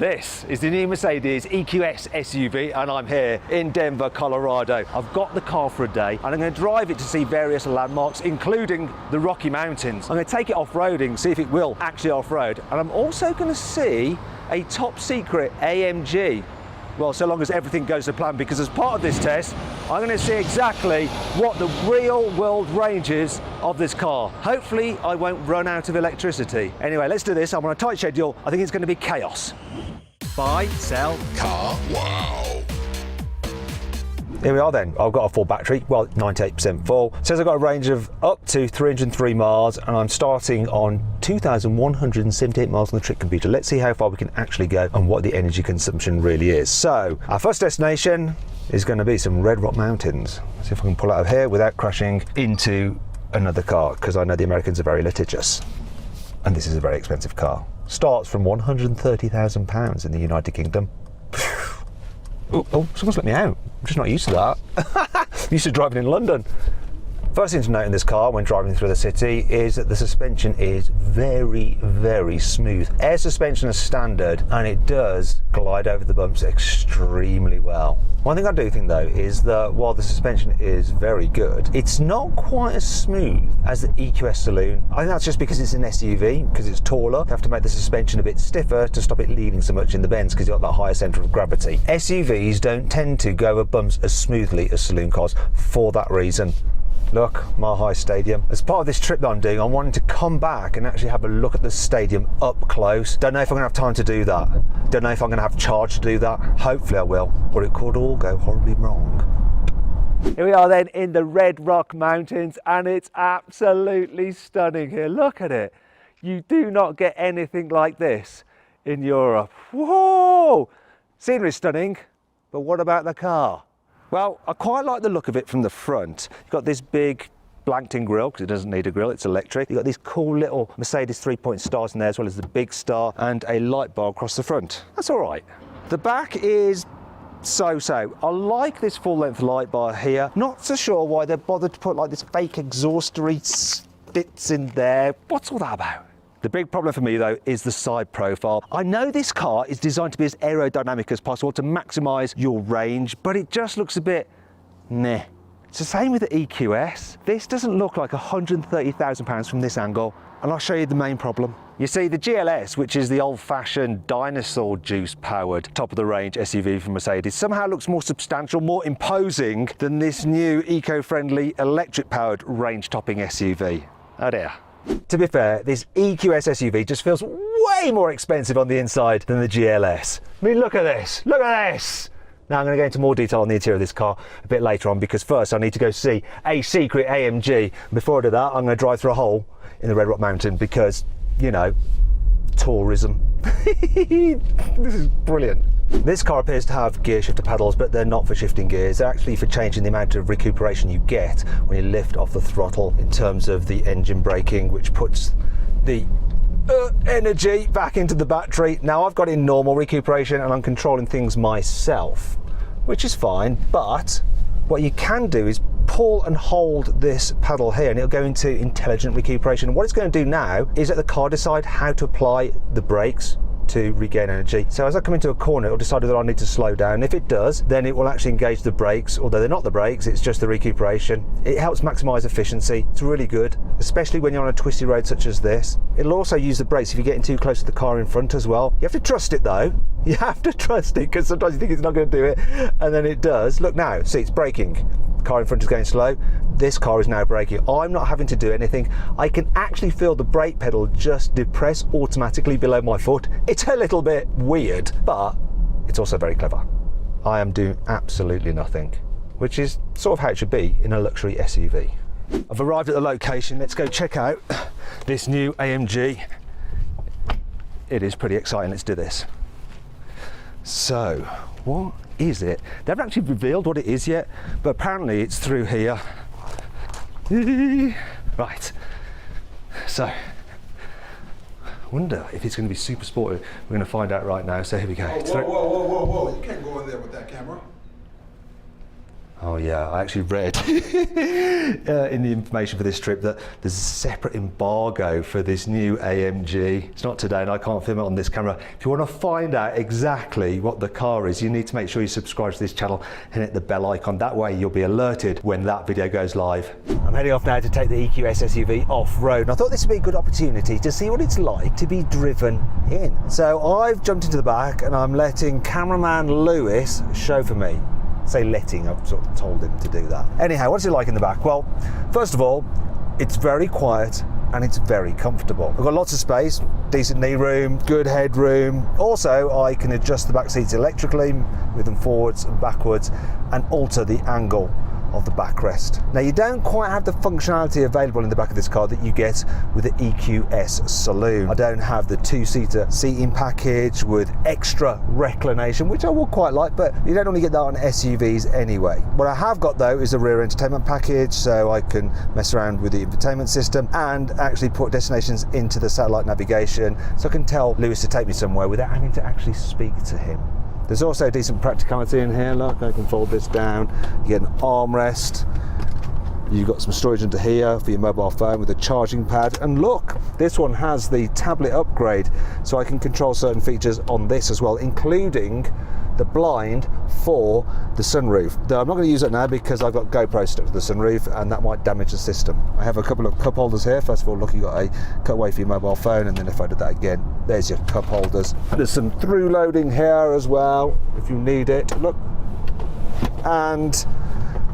This is the new Mercedes EQS SUV and I'm here in Denver, Colorado. I've got the car for a day and I'm going to drive it to see various landmarks, including the Rocky Mountains. I'm going to take it off-roading, see if it will actually off-road, and I'm also going to see a top secret AMG. Well, so long as everything goes to plan, because as part of this test, I'm going to see exactly what the real world range is of this car. Hopefully, I won't run out of electricity. Anyway, let's do this. I'm on a tight schedule. I think it's going to be chaos. Buy, sell, car, wow. Here we are then. I've got a full battery, well, 98% full. It says I've got a range of up to 303 miles and I'm starting on 2,178 miles on the trip computer. Let's see how far we can actually go and what the energy consumption really is. So, our first destination is going to be some Red Rock Mountains. Let's see if I can pull out of here without crashing into another car, because I know the Americans are very litigious. And this is a very expensive car. Starts from £130,000 in the United Kingdom. Oh, someone's let me out. I'm just not used to that. Used to driving in London. First thing to note in this car when driving through the city is that the suspension is very, very smooth. Air suspension is standard and it does glide over the bumps extremely well. One thing I do think though is that while the suspension is very good, it's not quite as smooth as the EQS Saloon. I think that's just because it's an SUV, because it's taller. You have to make the suspension a bit stiffer to stop it leaning so much in the bends, because you've got that higher centre of gravity. SUVs don't tend to go over bumps as smoothly as saloon cars for that reason. Look, Mile High Stadium. As part of this trip that I'm doing, I'm wanting to come back and actually have a look at the stadium up close. Don't know if I'm going to have time to do that. Don't know if I'm going to have charge to do that. Hopefully I will, or it could all go horribly wrong. Here we are then in the Red Rock Mountains and it's absolutely stunning here. Look at it. You do not get anything like this in Europe. Whoa! Scenery is stunning, but what about the car? Well, I quite like the look of it from the front. You've got this big blanked-in grille, because it doesn't need a grille, it's electric. You've got these cool little Mercedes 3-point stars in there, as well as the big star and a light bar across the front. That's all right. The back is so-so. I like this full-length light bar here. Not so sure why they bothered to put like this fake exhaustery bits in there. What's all that about? The big problem for me though is the side profile. I know this car is designed to be as aerodynamic as possible to maximise your range, but it just looks a bit meh. It's the same with the EQS. This doesn't look like £130,000 from this angle, and I'll show you the main problem. You see, the GLS, which is the old-fashioned dinosaur juice-powered top-of-the-range SUV from Mercedes, somehow looks more substantial, more imposing than this new eco-friendly electric-powered range-topping SUV. Oh dear. To be fair, this EQS SUV just feels way more expensive on the inside than the GLS. I mean, look at this, look at this! Now I'm going to go into more detail on the interior of this car a bit later on, because first I need to go see a secret AMG. Before I do that, I'm going to drive through a hole in the Red Rock Mountain because, you know, tourism. This is brilliant. This car appears to have gear shifter pedals, but they're not for shifting gears. They're actually for changing the amount of recuperation you get when you lift off the throttle in terms of the engine braking, which puts the energy back into the battery. Now I've got it in normal recuperation and I'm controlling things myself, which is fine, but what you can do is pull and hold this pedal here and it'll go into intelligent recuperation. What it's going to do now is let the car decide how to apply the brakes to regain energy. So as I come into a corner, it'll decide that I need to slow down. If it does, then it will actually engage the brakes, although they're not the brakes, it's just the recuperation. It helps maximize efficiency. It's really good, especially when you're on a twisty road such as this. It'll also use the brakes if you're getting too close to the car in front as well. You have to trust it though. You have to trust it, because sometimes you think it's not going to do it, and then it does. Look now, see, it's braking. The car in front is going slow. This car is now braking. I'm not having to do anything. I can actually feel the brake pedal just depress automatically below my foot. It's a little bit weird, but it's also very clever. I am doing absolutely nothing, which is sort of how it should be in a luxury SUV. I've arrived at the location. Let's go check out this new AMG. It is pretty exciting. Let's do this. So, what is it? They haven't actually revealed what it is yet, but apparently it's through here. Right, so I wonder if it's going to be super sporty. We're going to find out right now, so here we go. Whoa, whoa, whoa, whoa, whoa, you can't go in there with that camera. Oh yeah, I actually read in the information for this trip that there's a separate embargo for this new AMG. It's not today and I can't film it on this camera. If you want to find out exactly what the car is, you need to make sure you subscribe to this channel and hit the bell icon. That way you'll be alerted when that video goes live. I'm heading off now to take the EQS SUV off-road, and I thought this would be a good opportunity to see what it's like to be driven in. So I've jumped into the back and I'm letting cameraman Lewis chauffeur me. Say letting, I've sort of told him to do that. Anyhow, what's it like in the back? Well, first of all, it's very quiet and it's very comfortable. I've got lots of space, decent knee room, good headroom. Also, I can adjust the back seats electrically, move them forwards and backwards, and alter the angle of the backrest. Now, you don't quite have the functionality available in the back of this car that you get with the EQS Saloon. I don't have the two-seater seating package with extra reclination, which I would quite like, but you don't only get that on SUVs anyway. What I have got though is a rear entertainment package, so I can mess around with the infotainment system and actually put destinations into the satellite navigation, so I can tell Lewis to take me somewhere without having to actually speak to him. There's also decent practicality in here. Look, I can fold this down. You get an armrest. You've got some storage under here for your mobile phone with a charging pad. And look, this one has the tablet upgrade, so I can control certain features on this as well, including the blind for the sunroof. Though I'm not going to use it now because I've got GoPro stuck to the sunroof and that might damage the system. I have a couple of cup holders here. First of all, look, you've got a cutaway for your mobile phone, and then if I did that again, there's your cup holders. There's some through loading here as well if you need it. Look, and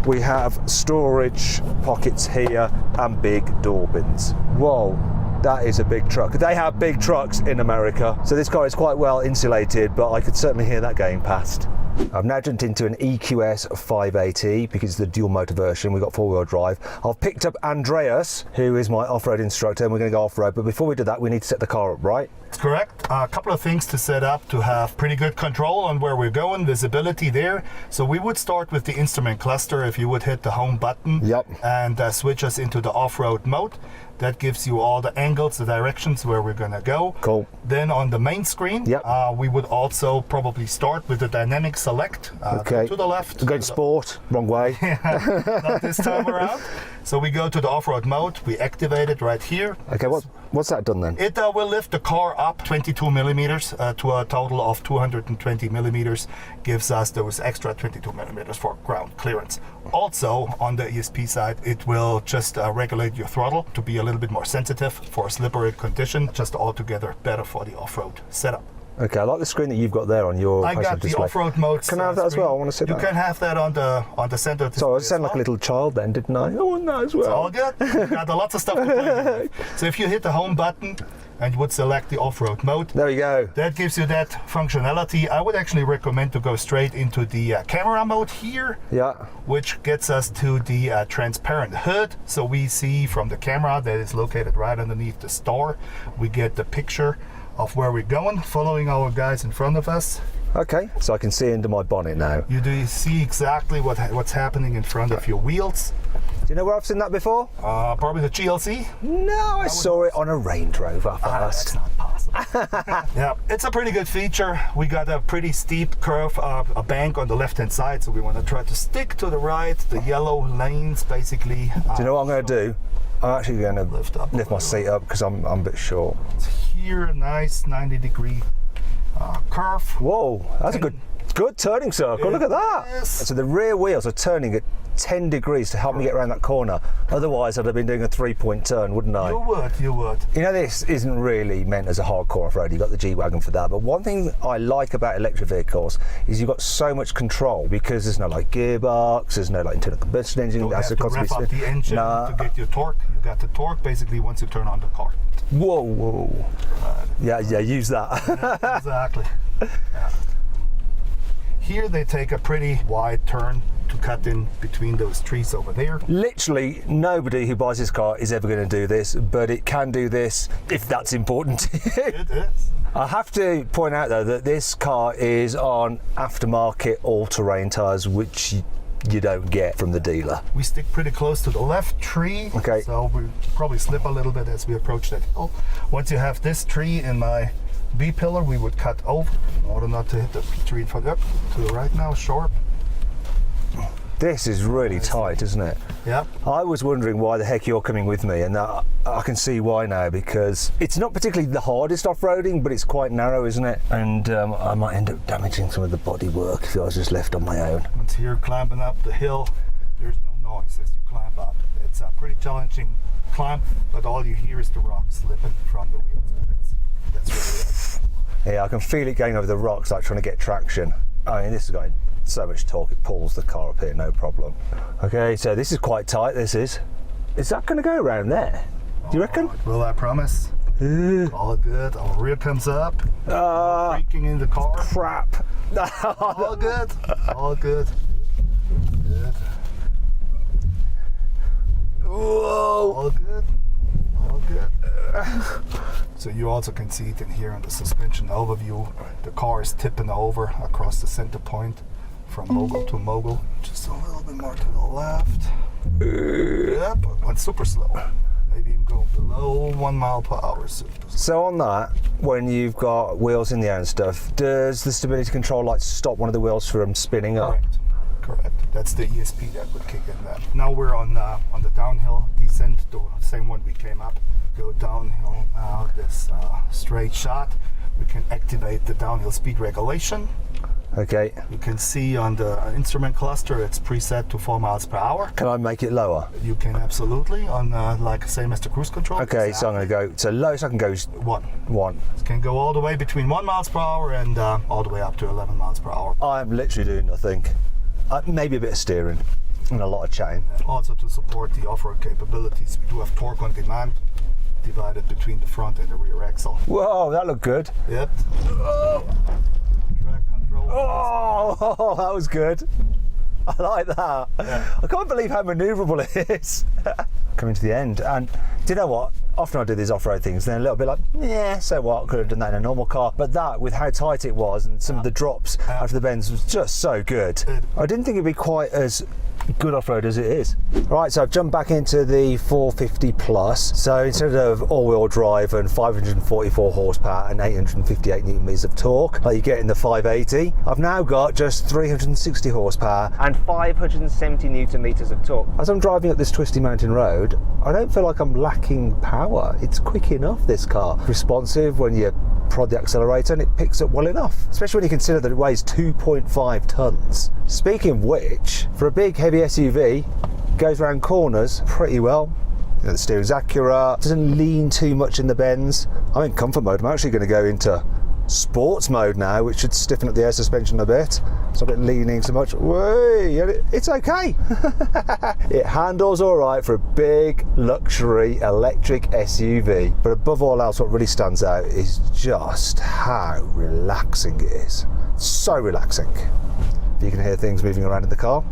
we have storage pockets here and big door bins. Whoa, that is a big truck. They have big trucks in America, so this car is quite well insulated, but I could certainly hear that going past. I've now jumped into an EQS 580 because it's the dual motor version. We've got four-wheel drive. I've picked up Andreas, who is my off-road instructor, and we're going to go off-road. But before we do that, we need to set the car up, right? That's correct. A couple of things to set up to have pretty good control on where we're going, visibility there. So we would start with the instrument cluster. If you would hit the home button, yep, and switch us into the off-road mode. That gives you all the angles, the directions where we're going to go. Cool. Then on the main screen, yep, we would also probably start with the dynamic select. Okay. To the left. Go to sport, wrong way. Not this time around. So we go to the off-road mode. We activate it right here. Okay, what's that done then? It will lift the car up 22 millimeters to a total of 220 millimeters. Gives us those extra 22 millimeters for ground clearance. Also, on the ESP side, it will just regulate your throttle to be a little bit more sensitive for a slippery condition. Just altogether better for the off-road setup. Okay, I like the screen that you've got there on your I got the display. off-road mode. Can I have that as well? I want to see that. You can have that on the center display. So I sound like a little child then, didn't I? I want that as well. It's all good. You got lots of stuff to play with. So if you hit the home button and you would select the off-road mode, there we go. That gives you that functionality. I would actually recommend to go straight into the camera mode here, yeah, which gets us to the transparent hood. So we see from the camera that is located right underneath the star. We get the picture of where we're going, following our guys in front of us. Okay, so I can see into my bonnet now. You do see exactly what's happening in front of your wheels. Do you know where I've seen that before? Probably the GLC. No, I saw it on a Range Rover first. That's not possible. Yeah, it's a pretty good feature. We got a pretty steep curve, a bank on the left-hand side, so we want to try to stick to the right, the yellow lanes, basically. Do you know what I'm going to do? I'm actually going to lift my seat up because I'm a bit short. Here, nice 90-degree curve. Whoa, that's a good turning circle. Look at that. Yes. So the rear wheels are turning at 10 degrees to help me get around that corner. Otherwise, I'd have been doing a 3-point turn, wouldn't I? You would. You know, this isn't really meant as a hardcore off-road. You've got the G-Wagon for that. But one thing I like about electric vehicles is you've got so much control because there's no like gearbox, there's no like internal combustion engine. You don't have to rev up the engine to get your torque. You got the torque basically once you turn on the car. Whoa. Yeah, use that. Yeah, exactly. Yeah. Here they take a pretty wide turn to cut in between those trees over there. Literally nobody who buys this car is ever going to do this, but it can do this if that's important to you. It is. I have to point out though that this car is on aftermarket all-terrain tyres, which you don't get from the dealer. We stick pretty close to the left tree, okay, so we probably slip a little bit as we approach that hill. Once you have this tree in my B-pillar, we would cut over in order not to hit the tree in front. Up to the right now, sharp. This is really tight, isn't it? Yep. I was wondering why the heck you're coming with me, and that, I can see why now, because it's not particularly the hardest off-roading, but it's quite narrow, isn't it? And I might end up damaging some of the bodywork if I was just left on my own. Once you're climbing up the hill, there's no noise as you climb up. It's a pretty challenging climb, but all you hear is the rocks slipping from the wheels. That's really it. Yeah, I can feel it going over the rocks, like trying to get traction. I mean, this is going so much torque, it pulls the car up here, no problem. Okay, so this is quite tight, this is. Is that going to go around there? Do you reckon? Will I promise? All good. Our rear comes up. Braking in the car. Crap. All good. All good. Good. Whoa. All good. All good. So you also can see it in here in the suspension overview. The car is tipping over across the center point from mogul to mogul. Just a little bit more to the left. Yep, went super slow. Maybe even going below 1 mile per hour. So on that, when you've got wheels in the air and stuff, does the stability control like stop one of the wheels from spinning up? Correct. That's the ESP that would kick in there. Now we're on the downhill descent, the same one we came up. Go downhill now, this straight shot. We can activate the downhill speed regulation. Okay. You can see on the instrument cluster it's preset to 4 miles per hour. Can I make it lower? You can absolutely, on like same as the cruise control. Okay, so I'm going to go so low, so I can go 1. It can go all the way between 1 miles per hour and all the way up to 11 miles per hour. I'm literally doing nothing. Maybe a bit of steering and a lot of chatting. Also to support the off-road capabilities, we do have torque on demand, divided between the front and the rear axle. Whoa, that looked good. Yep. Track control. Oh, that was good. I like that. Yeah. I can't believe how manoeuvrable it is. Coming to the end, and do you know what? Often I do these off-road things, then a little bit like, yeah, so what? I could have done that in a normal car. But that, with how tight it was and some of the drops after the bends, was just so good. I didn't think it'd be quite as good off-road as it is. Right, so I've jumped back into the 450 plus. So instead of all-wheel drive and 544 horsepower and 858 newton meters of torque like you get in the 580, I've now got just 360 horsepower and 570 newton meters of torque. As I'm driving up this twisty mountain road, I don't feel like I'm lacking power. It's quick enough, this car. Responsive when you prod the accelerator, and it picks up well enough, especially when you consider that it weighs 2.5 tons. Speaking of which, for a big heavy SUV, goes around corners pretty well. You know, the steering's accurate, doesn't lean too much in the bends. I'm in comfort mode. I'm actually going to go into sports mode now, which should stiffen up the air suspension a bit. Stop it leaning so much. Whey, it's okay. It handles all right for a big luxury electric SUV. But above all else, what really stands out is just how relaxing it is. So relaxing. You can hear things moving around in the car.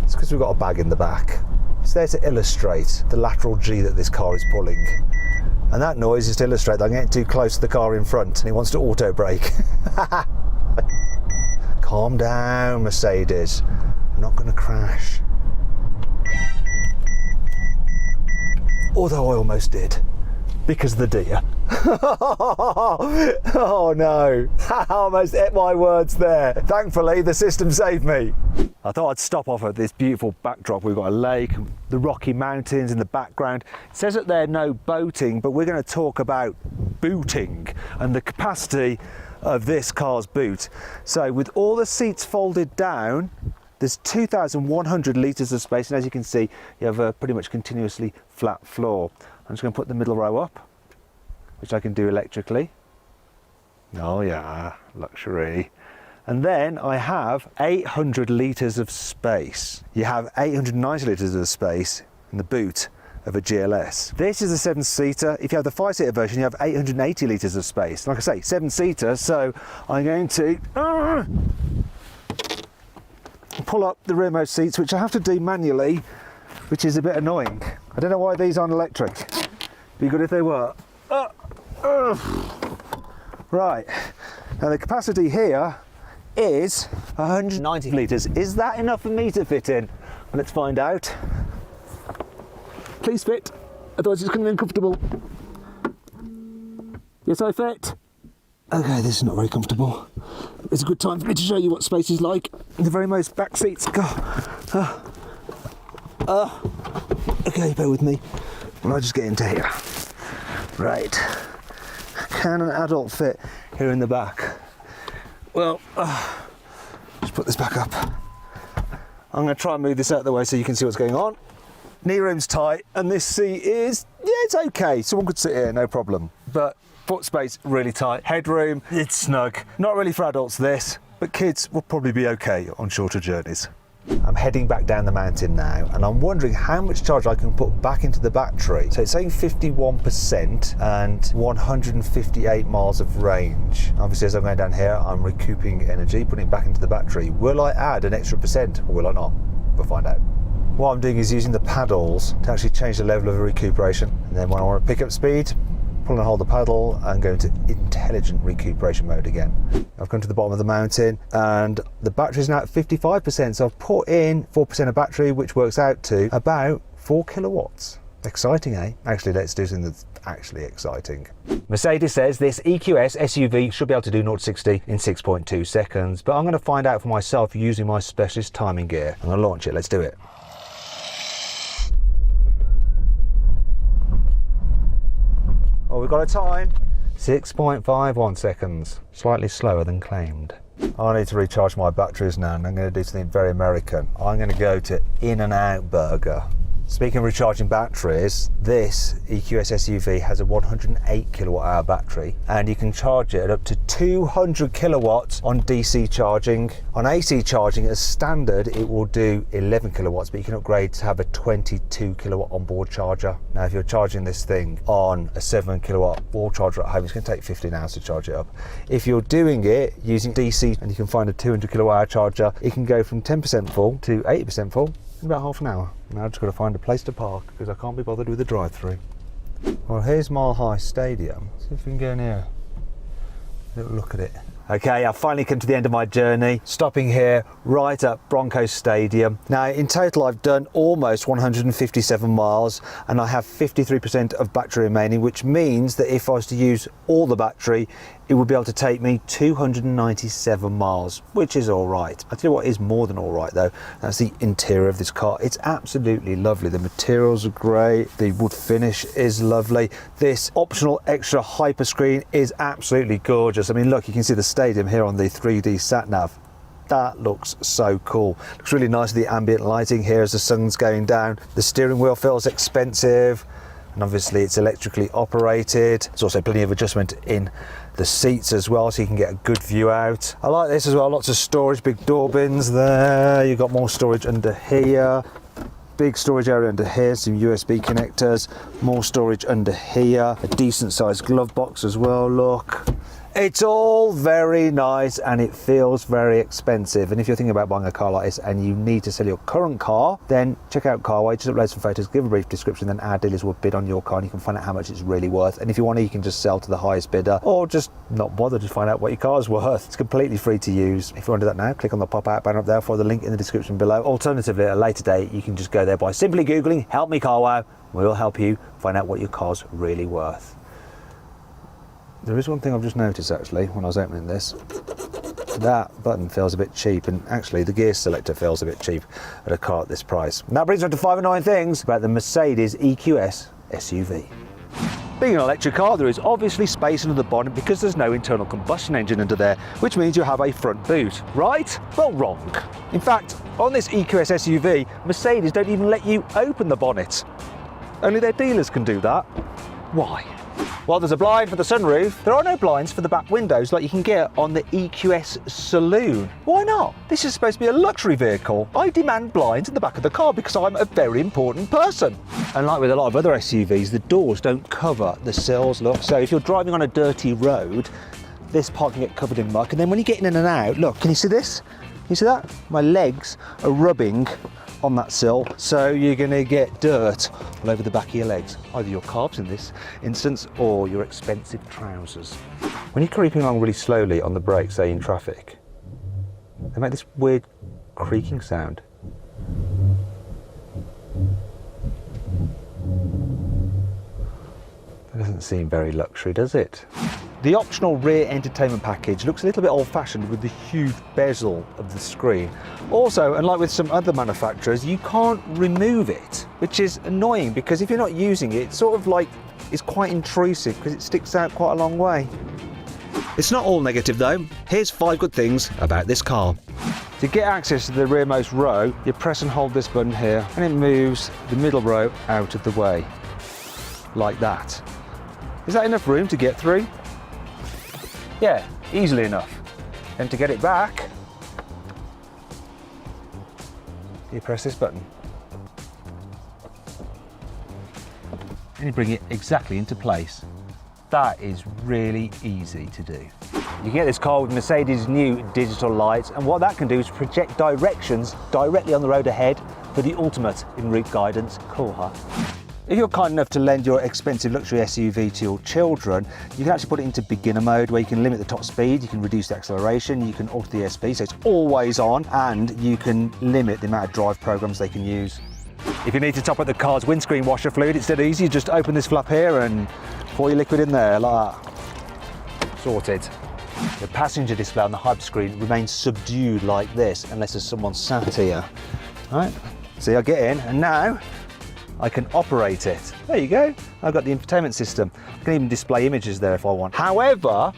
It's because we've got a bag in the back. It's there to illustrate the lateral G that this car is pulling. And that noise is to illustrate that I'm getting too close to the car in front and it wants to auto brake. Calm down, Mercedes. I'm not going to crash. Although I almost did, because of the deer. Oh no, I almost ate my words there. Thankfully, the system saved me. I thought I'd stop off at this beautiful backdrop. We've got a lake, the Rocky Mountains in the background. It says that there no boating, but we're going to talk about booting and the capacity of this car's boot. So with all the seats folded down, there's 2,100 litres of space, and as you can see, you have a pretty much continuously flat floor. I'm just going to put the middle row up, which I can do electrically. Oh yeah, luxury. And then I have 800 litres of space. You have 890 litres of space in the boot of a GLS. This is a 7-seater. If you have the 5-seater version, you have 880 litres of space. Like I say, 7-seater, so I'm going to pull up the rearmost seats, which I have to do manually, which is a bit annoying. I don't know why these aren't electric. Be good if they were. Right, now the capacity here is 190 litres. Is that enough for me to fit in? Well, let's find out. Please fit, otherwise it's going to be uncomfortable. Yes, I fit. Okay, this is not very comfortable. It's a good time for me to show you what space is like. The very most back seats. God, Okay, bear with me. Well, I'll just get into here. Right. Can an adult fit here in the back? Well, just put this back up. I'm going to try and move this out of the way so you can see what's going on. Knee room's tight, and this seat is, yeah, it's okay. Someone could sit here, no problem. But foot space, really tight. Headroom, it's snug. Not really for adults, this, but kids will probably be okay on shorter journeys. I'm heading back down the mountain now, and I'm wondering how much charge I can put back into the battery. So it's saying 51% and 158 miles of range. Obviously, as I'm going down here, I'm recouping energy, putting it back into the battery. Will I add an extra percent, or will I not? We'll find out. What I'm doing is using the paddles to actually change the level of recuperation. And then when I want to pick up speed, pull and hold the paddle and go into intelligent recuperation mode again. I've come to the bottom of the mountain and the battery is now at 55%. So I've put in 4% of battery, which works out to about 4 kilowatts. Exciting, eh? Actually, let's do something that's actually exciting. Mercedes says this EQS SUV should be able to do 0 to 60 in 6.2 seconds, but I'm going to find out for myself using my specialist timing gear. I'm going to launch it. Let's do it. Oh, we've got a time, 6.51 seconds, slightly slower than claimed. I need to recharge my batteries now, and I'm going to do something very American. I'm going to go to In-N-Out Burger. Speaking of recharging batteries, this EQS SUV has a 108 kilowatt hour battery, and you can charge it at up to 200 kilowatts on DC charging. On AC charging as standard, it will do 11 kilowatts, but you can upgrade to have a 22 kilowatt onboard charger. Now, if you're charging this thing on a 7 kilowatt wall charger at home, it's going to take 15 hours to charge it up. If you're doing it using DC and you can find a 200 kilowatt hour charger, it can go from 10% full to 80% full in about half an hour. Now I've just got to find a place to park because I can't be bothered with the drive-through. Well, here's Mile High Stadium. See if we can go in here. Little look at it. Okay, I've finally come to the end of my journey, stopping here right at Broncos Stadium. Now, in total, I've done almost 157 miles, and I have 53% of battery remaining, which means that if I was to use all the battery, it would be able to take me 297 miles, which is all right. I tell you what is more than all right, though. That's the interior of this car. It's absolutely lovely. The materials are great. The wood finish is lovely. This optional extra hyper screen is absolutely gorgeous. I mean, look, you can see the stadium here on the 3D sat nav. That looks so cool. Looks really nice with the ambient lighting here as the sun's going down. The steering wheel feels expensive, and obviously it's electrically operated. There's also plenty of adjustment in the seats as well, so you can get a good view out. I like this as well, lots of storage, big door bins there. You've got more storage under here. Big storage area under here, some USB connectors, more storage under here. A decent sized glove box as well, look. It's all very nice and it feels very expensive. And if you're thinking about buying a car like this and you need to sell your current car, then check out Carwow. Just upload some photos, give a brief description, then our dealers will bid on your car and you can find out how much it's really worth. And if you want to, you can just sell to the highest bidder or just not bother, just find out what your car's worth. It's completely free to use. If you want to do that now, click on the pop-out banner up there for the link in the description below. Alternatively, at a later date, you can just go there by simply Googling "Help Me Carwow." We'll help you find out what your car's really worth. There is one thing I've just noticed actually when I was opening this. That button feels a bit cheap, and actually the gear selector feels a bit cheap at a car at this price. And that brings me on to 5 annoying things about the Mercedes EQS SUV. Being an electric car, there is obviously space under the bonnet because there's no internal combustion engine under there, which means you have a front boot, right? Well, wrong. In fact, on this EQS SUV, Mercedes don't even let you open the bonnet. Only their dealers can do that. Why? Well, there's a blind for the sunroof. There are no blinds for the back windows like you can get on the EQS Saloon. Why not? This is supposed to be a luxury vehicle. I demand blinds in the back of the car because I'm a very important person. And like with a lot of other SUVs, the doors don't cover the sills, look. So if you're driving on a dirty road, this part can get covered in muck. And then when you're getting in and out, look, can you see this? You see that? My legs are rubbing on that sill, so you're going to get dirt all over the back of your legs, either your calves in this instance or your expensive trousers. When you're creeping along really slowly on the brakes, say in traffic, they make this weird creaking sound. That doesn't seem very luxury, does it? The optional rear entertainment package looks a little bit old-fashioned with the huge bezel of the screen. Also, unlike with some other manufacturers, you can't remove it, which is annoying because if you're not using it, it's sort of like it's quite intrusive because it sticks out quite a long way. It's not all negative though. Here's 5 good things about this car. To get access to the rearmost row, you press and hold this button here and it moves the middle row out of the way, like that. Is that enough room to get through? Yeah, easily enough. And to get it back, you press this button. And you bring it exactly into place. That is really easy to do. You can get this car with Mercedes' new digital lights, and what that can do is project directions directly on the road ahead for the ultimate in route guidance. Cool, huh? If you're kind enough to lend your expensive luxury SUV to your children, you can actually put it into beginner mode where you can limit the top speed, you can reduce the acceleration, you can alter the airspeed so it's always on, and you can limit the amount of drive programs they can use. If you need to top up the car's windscreen washer fluid, it's dead easy. You just open this flap here and pour your liquid in there like that. Sorted. The passenger display on the hub screen remains subdued like this unless there's someone sat here. All right, see, I get in and now I can operate it. There you go. I've got the infotainment system. I can even display images there if I want. However,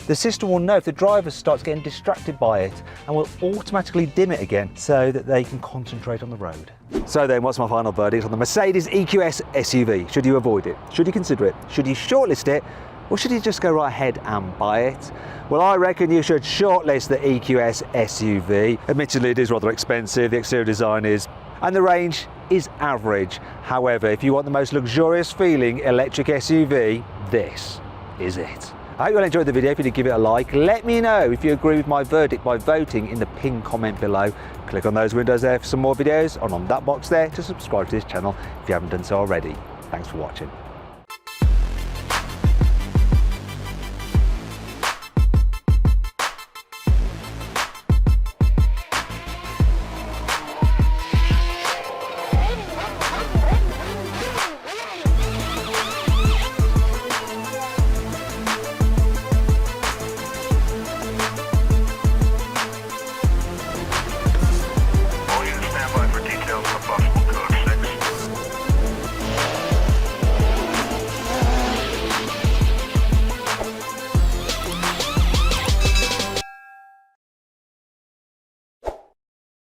the system will know if the driver starts getting distracted by it and will automatically dim it again so that they can concentrate on the road. So then, what's my final verdict on the Mercedes EQS SUV? Should you avoid it? Should you consider it? Should you shortlist it? Or should you just go right ahead and buy it? Well, I reckon you should shortlist the EQS SUV. Admittedly, it is rather expensive, the exterior design is, and the range is average. However, if you want the most luxurious feeling electric SUV, this is it. I hope you all enjoyed the video. If you did, give it a like. Let me know if you agree with my verdict by voting in the pinned comment below. Click on those windows there for some more videos, and on that box there to subscribe to this channel if you haven't done so already. Thanks for watching.